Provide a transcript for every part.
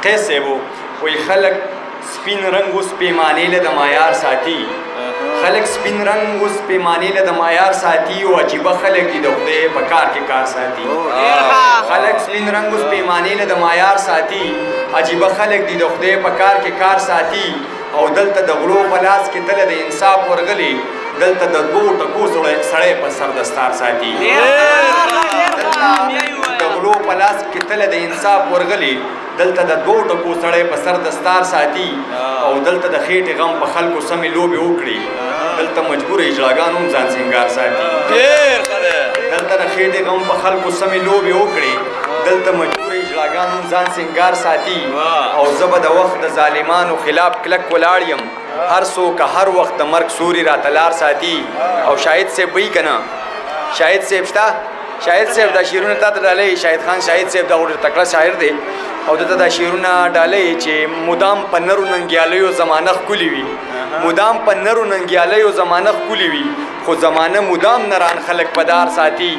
قیس صاحب وایي خلک سپین رنګ اوس پیمانې له د معیار ساتي خلک سپین رنګ اوس پیمانې له د معیار ساتي او عجیبه خلک دي د خدای په کار کې کار ساتي خلک سپین رنګ اوس پیمانې له د معیار ساتي عجیبه خلک دي د خدای په کار کې کار ساتي او دلته د غلو په لاس کې تله د انصاف ورغلي دلته د دوو ټکو سړی په سر دستار ساتي د غلو په لاس کې تله د انصاف ورغلي دلته د دوو ټکو سړی په سر دستار ساتي او دلته د خېټې غم په خلکو سمې لوبې وکړي دلته مجبور اجراګان هم ځان سینګار ساتي دلته د خېټې غم په خلکو سمې لوبې وکړي دلته مجبور اجراګان هم ځان سینګار ساتي او زه به د وخت د ظالمانو خلاف کلک ولاړ یم هر څوک هر وخت د مرګ سوري راته لار ساتي او شاهد صاحب وایي که نه شاهد صاحب شته شاهد صاحب دا شعرونه تا ته ډالۍ شاهد خان شاهد صاحب دا ډېر تکړه شاعر دی او دته دا شعرونه ډالۍ چې مدام په نرو ننګیالیو زمانه ښکلي وي مدام په نرو ننګیالیو زمانه ښکلي وي خو زمانه مدام نران خلک په دار ساتي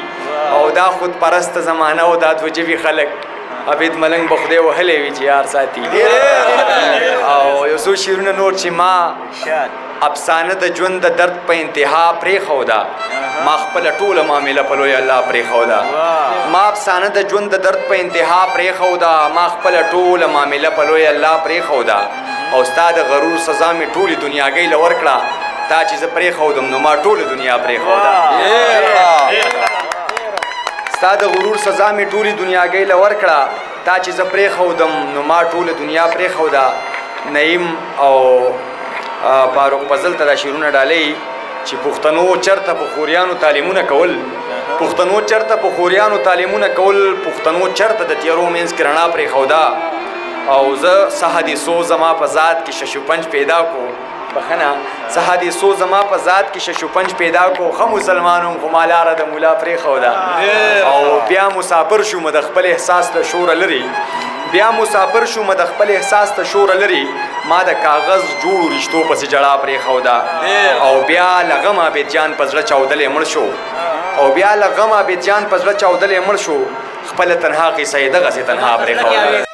او دا خود پرست زمانه او دا دوجبي خلک عبید ملنګ به خدای وهلی وي چې یار ساتي او یو څو شعرونه نور چې ما افسانه د ژوند د درد په انتها پرېښوده ما خپله ټوله معامله په لوی الله پرېښوده ما افسانه د ژوند د درد په انتها پرېښوده ما خپله ټوله معامله په لوی الله پرېښوده او ستا د غرور سزا مې ټولې دنیاګۍ له ورکړه تا چې زه پرېښودم نو ما ټوله دنیا پرېښوده ستا د غرور سزا مې ټولې دنیاګۍ له ورکړه تا چې زه پرېښودم نو ما ټوله دنیا پرېښوده نعیم او فاروق فضل ته دا شعرونه ډالۍ چې پښتنو چرته په خوریانو تعلیمونه کول پښتنو چرته په خوریانو تعلیمونه کول پښتنو چرته د تیارو منځ کې رڼا پرېښوده او زه څه حدیثو زما په ذات کې ششوپنج پیدا کو بخنه څه حدیثو زما په ذات کې ششوپنج پیدا کو ښه مسلمان وم خو ما لاره د ملا پرېښوده او بیا مسافر شوم د خپل احساس له شوره لري بیا مسافر شوم د خپل احساس ته شوره لري ما د کاغذ جوړو رشتو پسې جړا پرېښوده او بیا له غمه عبید جان په زړه چاودلی مړ شو او بیا له غمه عبید جان په زړه چاودلی مړ شو خپله تنها قصه یې دغسې تنها پرېښوده